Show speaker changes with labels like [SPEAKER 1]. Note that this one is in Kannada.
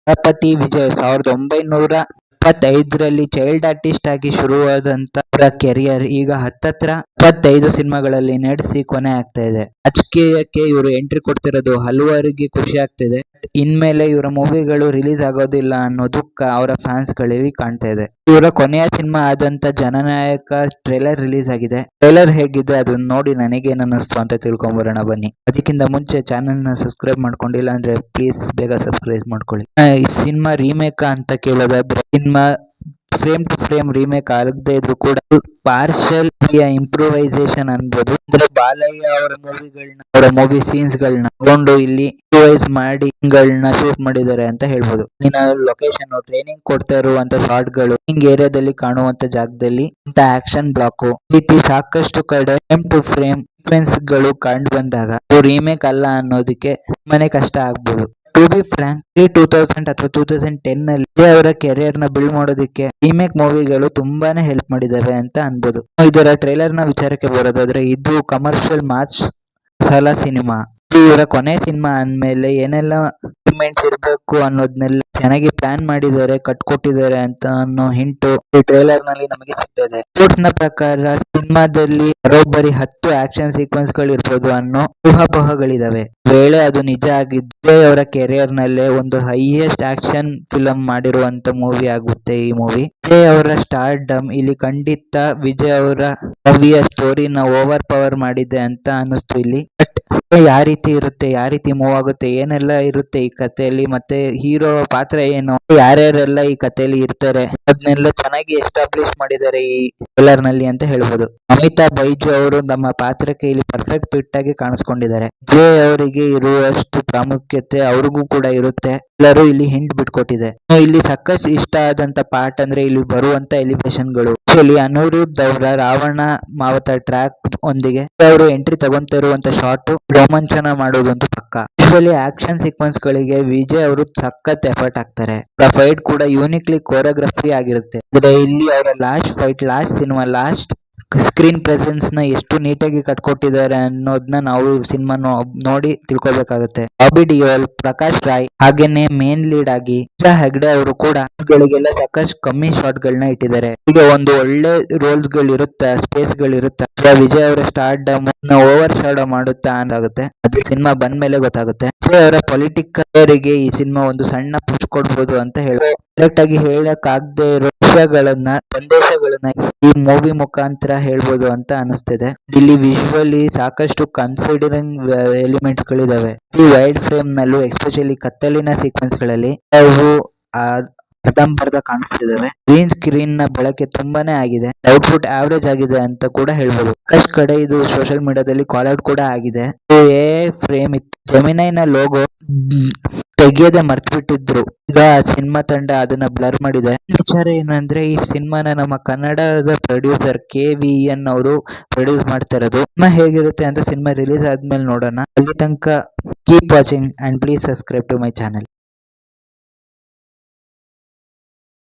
[SPEAKER 1] ದಳಪತಿ ವಿಜಯ್ 1975ರಲ್ಲಿ ಚೈಲ್ಡ್ ಆರ್ಟಿಸ್ಟ್ ಆಗಿ ಶುರುವಾದಂತ ಕೆರಿಯರ್ ಈಗ ಹತ್ತತ್ರ 25 ಸಿನಿಮಾಗಳಲ್ಲಿ ನಡೆಸಿ ಕೊನೆ ಆಗ್ತಾ ಇದೆ. ರಾಜಕೀಯಕ್ಕೆ ಇವರು ಎಂಟ್ರಿ ಕೊಡ್ತಿರೋದು ಹಲವರಿಗೆ ಖುಷಿ ಆಗ್ತಿದೆ. ಇನ್ಮೇಲೆ ಇವರ ಮೂವಿಗಳು ರಿಲೀಸ್ ಆಗೋದಿಲ್ಲ ಅನ್ನೋ ದುಃಖ ಅವರ ಫ್ಯಾನ್ಸ್ ಗಳಲ್ಲಿ ಕಾಣ್ತಾ ಇದೆ. ಇವರ ಕೊನೆಯ ಸಿನಿಮಾ ಆದಂತ ಜನನಾಯಕ ಟ್ರೇಲರ್ ರಿಲೀಸ್ ಆಗಿದೆ. ಟ್ರೇಲರ್ ಹೇಗಿದೆ ಅದನ್ನ ನೋಡಿ ನನಗೇನ್ ಅನ್ನಿಸ್ತು ಅಂತ ತಿಳ್ಕೊಂಬರೋಣ ಬನ್ನಿ. ಅದಕ್ಕಿಂತ ಮುಂಚೆ ಚಾನೆಲ್ ನ ಸಬ್ಸ್ಕ್ರೈಬ್ ಮಾಡ್ಕೊಂಡಿಲ್ಲ ಅಂದ್ರೆ ಪ್ಲೀಸ್ ಬೇಗ ಸಬ್ಸ್ಕ್ರೈಬ್ ಮಾಡ್ಕೊಳ್ಳಿ. ಈ ಸಿನಿಮಾ ರೀಮೇಕ್ ಅಂತ ಕೇಳೋದಾದ್ರೆ cinema frame to frame remake ಆಗದೆ ಇದ್ರು ಕೂಡ ಪಾರ್ಷಲ್ ಇಂಪ್ರೂವೈಸೇಷನ್ ಅನ್ಬೋದು. ಅಂದ್ರೆ ಬಾಲಯ್ಯ ಅವರ ಮೂವಿ ಸೀನ್ಸ್ ಗಳನ್ನ ತಗೊಂಡು ಇಲ್ಲಿ ಇಂಪ್ರೂವೈಸ್ ಮಾಡಿ ಶೂಟ್ ಮಾಡಿದ್ದಾರೆ ಅಂತ ಹೇಳ್ಬೋದು. ಇನ್ನ ಲೊಕೇಶನ್ ಟ್ರೈನಿಂಗ್ ಕೊಡ್ತಾ ಇರುವಂತ ಶಾರ್ಟ್ ಗಳು ಏರಿಯಾದಲ್ಲಿ ಕಾಣುವಂತ ಜಾಗದಲ್ಲಿ ಇಂತ ಆಕ್ಷನ್ ಬ್ಲಾಕ್ ರೀತಿ ಸಾಕಷ್ಟು ಕಡೆ ಫ್ರೇಮ್ ಟು ಫ್ರೇಮ್ ಸೀಕ್ವೆನ್ಸ್ ಗಳು ಕಂಡು ಬಂದಾಗ ರೀಮೇಕ್ ಅಲ್ಲ ಅನ್ನೋದಕ್ಕೆ ತುಂಬಾನೇ ಕಷ್ಟ ಆಗ್ಬೋದು. ಟು ಬಿ ಫ್ರಾಂಕ್ 2000 ಅಥವಾ 2010 ನಲ್ಲಿ ಅವರ ಕೆರಿಯರ್ ನ ಬಿಲ್ಡ್ ಮಾಡೋದಕ್ಕೆ ರೀಮೇಕ್ ಮೂವಿಗಳು ತುಂಬಾನೇ ಹೆಲ್ಪ್ ಮಾಡಿದಾವೆ ಅಂತ ಅನ್ಬೋದು. ಇದರ ಟ್ರೈಲರ್ ನ ವಿಚಾರಕ್ಕೆ ಬರೋದಾದ್ರೆ ಇದು ಕಮರ್ಷಿಯಲ್ ಮಾಸ್ ಮಸಾಲಾ ಸಿನಿಮಾ. ಇವರ ಕೊನೆ ಸಿನಿಮಾ ಅಂದ್ಮೇಲೆ ಏನೆಲ್ಲ ಇಂಪ್ರೂವ್ಮೆಂಟ್ಸ್ ಇರಬೇಕು ಅನ್ನೋದನ್ನೆಲ್ಲ ಚೆನ್ನಾಗಿ ಪ್ಲಾನ್ ಮಾಡಿದ್ದಾರೆ, ಕಟ್ಕೊಟ್ಟಿದ್ದಾರೆ ಅಂತ ಅನ್ನೋ ಹಿಂಟು ಈ ಟ್ರೈಲರ್ ನಲ್ಲಿ ನಮಗೆ ಸಿಗ್ತದೆ. ರಿಪೋರ್ಟ್ಸ್ ನ ಪ್ರಕಾರ ಸಿನಿಮಾದಲ್ಲಿ ಬರೋಬ್ಬರಿ 10 ಆಕ್ಷನ್ ಸೀಕ್ವೆನ್ಸ್ ಗಳು ಇರ್ಬೋದು ಅನ್ನೋ ಊಹಾಪೋಹಗಳಿದಾವೆ. ವೇಳೆ ಅದು ನಿಜ ಆಗಿದ್ದರೆ ಅವರ ಕೆರಿಯರ್ ನಲ್ಲೇ ಒಂದು ಹೈಯೆಸ್ಟ್ ಆಕ್ಷನ್ ಫಿಲಂ ಮಾಡಿರುವಂತ ಮೂವಿ ಆಗುತ್ತೆ ಈ ಮೂವಿ. ವಿಜಯ್ ಅವರ ಸ್ಟಾರ್ ಡಮ್ ಇಲ್ಲಿ ಖಂಡಿತ ವಿಜಯ್ ಅವರ ಮೂವಿಯ ಸ್ಟೋರಿನ ಓವರ್ ಪವರ್ ಮಾಡಿದೆ ಅಂತ ಅನ್ನಿಸ್ತು ಇಲ್ಲಿ. ಬಟ್ ಯಾವ ರೀತಿ ಇರುತ್ತೆ, ಯಾವ ರೀತಿ ಮೂವ್ ಆಗುತ್ತೆ, ಏನೆಲ್ಲ ಇರುತ್ತೆ ಈ ಕಥೆಯಲ್ಲಿ, ಮತ್ತೆ ಹೀರೋ ಪಾತ್ರ ಏನು, ಯಾರ್ಯಾರೆಲ್ಲ ಈ ಕಥೆಯಲ್ಲಿ ಇರ್ತಾರೆ ಅದನ್ನೆಲ್ಲ ಚೆನ್ನಾಗಿ ಎಸ್ಟಾಬ್ಲಿಷ್ ಮಾಡಿದ್ದಾರೆ ಈ ಟ್ರೇಲರ್ ನಲ್ಲಿ ಅಂತ ಹೇಳ್ಬೋದು. ಅಮಿತಾಬ್ ಬೈಜು ಅವರು ನಮ್ಮ ಪಾತ್ರಕ್ಕೆ ಇಲ್ಲಿ ಪರ್ಫೆಕ್ಟ್ ಫಿಟ್ ಆಗಿ ಕಾಣಿಸ್ಕೊಂಡಿದ್ದಾರೆ. ವಿಜಯ್ ಅವರಿಗೆ ಇರುವಷ್ಟು ಪ್ರಾಮುಖ್ಯತೆ ಅವ್ರಿಗೂ ಕೂಡ ಇರುತ್ತೆ. ಎಲ್ಲರೂ ಇಲ್ಲಿ ಹಿಂಟ್ ಬಿಟ್ಕೊಟ್ಟಿದೆ. ಇಲ್ಲಿ ಸಾಕಷ್ಟು ಇಷ್ಟ ಆದಂತ ಪಾರ್ಟ್ ಅಂದ್ರೆ ಇಲ್ಲಿ ಬರುವಂತ ಎಲಿವೇಶನ್ ಗಳು. ಅನಿರುದ್ಧ್ ಅವರ ರಾವಣ ಮಾವತ ಟ್ರ್ಯಾಕ್ ಒಂದಿಗೆ ಅವರು ಎಂಟ್ರಿ ತಗೊಂತ ಇರುವಂತ ಶಾರ್ಟ್ ರೋಮಾಂಚನ ಮಾಡೋದಂತೂ ಪಕ್ಕ. ಯೂಶುವಲಿ ಆಕ್ಷನ್ ಸೀಕ್ವೆನ್ಸ್ ಗಳಿಗೆ ವಿಜಯ್ ಅವರು ಸಖತ್ ಎಫರ್ಟ್ ಹಾಕ್ತಾರೆ. ಫೈಟ್ ಕೂಡ ಯೂನಿಕ್ಲಿ ಕೋರಿಯೋಗ್ರಫಿ ಆಗಿರುತ್ತೆ. ಇಲ್ಲಿ ಅವರ last cinema last screen presence ನ ಎಷ್ಟು ನೀಟಾಗಿ ಕಟ್ಕೊಟ್ಟಿದ್ದಾರೆ ಅನ್ನೋದನ್ನ ನಾವು ಸಿನಿಮಾ ನೋಡಿ ತಿಳ್ಕೊಬೇಕಾಗುತ್ತೆ. ಬಾಬಿ ಡಿಯೋಲ್, ಪ್ರಕಾಶ್ ರಾಯ್ ಹಾಗೇನೆ ಮೇನ್ ಲೀಡ್ ಆಗಿ ಪೂಜಾ ಹೆಗ್ಡೆ ಅವರು ಕೂಡ ಗಳಿಗೆಲ್ಲ ಸಾಕಷ್ಟು ಕಮ್ಮಿ ಶಾರ್ಟ್ ಗಳನ್ನ ಇಟ್ಟಿದ್ದಾರೆ. ಈಗ ಒಂದು ಒಳ್ಳೆ ರೋಲ್ಸ್ ಗಳಿರುತ್ತೆ, ಸ್ಪೇಸ್ ಗಳಿರುತ್ತೆ. ವಿಜಯ್ ಅವರ ಸ್ಟಾರ್ ಡಮ್ ಓವರ್ ಶಾಡೋ ಮಾಡುತ್ತಾ ಅಂತಾಗುತ್ತೆ. ಅದು ಸಿನಿಮಾ ಬಂದ್ಮೇಲೆ ಗೊತ್ತಾಗುತ್ತೆ. ವಿಜಯ್ ಅವರ ಪೊಲಿಟಿಕಲ್ ಗೆ ಈ ಸಿನಿಮಾ ಒಂದು ಸಣ್ಣ ಪುಷ್ ಕೊಡ್ಬೋದು ಅಂತ ಹೇಳ್ಬೋದು. ಡೈರೆಕ್ಟ್ ಆಗಿ ಹೇಳಕ್ ಆಗದೆ ಇರೋ ಸಂದೇಶಗಳನ್ನ ಈ ಮೂವಿ ಮುಖಾಂತರ ಹೇಳ್ಬೋದು ಅಂತ ಅನಿಸ್ತಿದೆ. ಇಲ್ಲಿ ವಿಜುವಲಿ ಸಾಕಷ್ಟು ಕನ್ಸಿಡರಿಂಗ್ ಎಲಿಮೆಂಟ್ಸ್ ಗಳಿದಾವೆ. ಈ ವೈಡ್ ಫ್ರೇಮ್ ನಲ್ಲೂ ಎಸ್ಪೆಷಲಿ ಕತ್ತಲಿನ ಸೀಕ್ವೆನ್ಸ್ ಗಳಲ್ಲಿ ಅವು ಅರ್ಧಂಬರ್ಧ ಕಾಣಿಸ್ತಿದಾವೆ. ಗ್ರೀನ್ ಸ್ಕ್ರೀನ್ ನ ಬಳಕೆ ತುಂಬಾನೇ ಆಗಿದೆ. ಔಟ್ಪುಟ್ ಆವರೇಜ್ ಆಗಿದೆ ಅಂತ ಕೂಡ ಹೇಳ್ಬೋದು. ಫಸ್ಟ್ ಕಡೆ ಇದು ಸೋಷಿಯಲ್ ಮೀಡಿಯಾದಲ್ಲಿ ಕಾಲ್ ಔಟ್ ಕೂಡ ಆಗಿದೆ. ಫ್ರೇಮ್ ಇತ್ತು. ಜೆಮಿನೈ ನ ಲೋಗೋ ತೆಗಿಯದೆ ಮರ್ತು ಬಿಟ್ಟಿದ್ರು. ಈಗ ಸಿನಿಮಾ ತಂಡ ಅದನ್ನ ಬ್ಲರ್ ಮಾಡಿದೆ. ವಿಚಾರ ಏನಂದ್ರೆ ಈ ಸಿನಿಮಾನ ನಮ್ಮ ಕನ್ನಡದ ಪ್ರೊಡ್ಯೂಸರ್ KVN ಅವರು ಪ್ರೊಡ್ಯೂಸ್ ಮಾಡ್ತಾ ಇರೋದು. ಸಿನಿಮಾ ಹೇಗಿರುತ್ತೆ ಅಂತ ಸಿನಿಮಾ ರಿಲೀಸ್ ಆದ್ಮೇಲೆ ನೋಡೋಣ. ಅಲ್ಲಿ ತನಕ keep watching and please subscribe to my channel.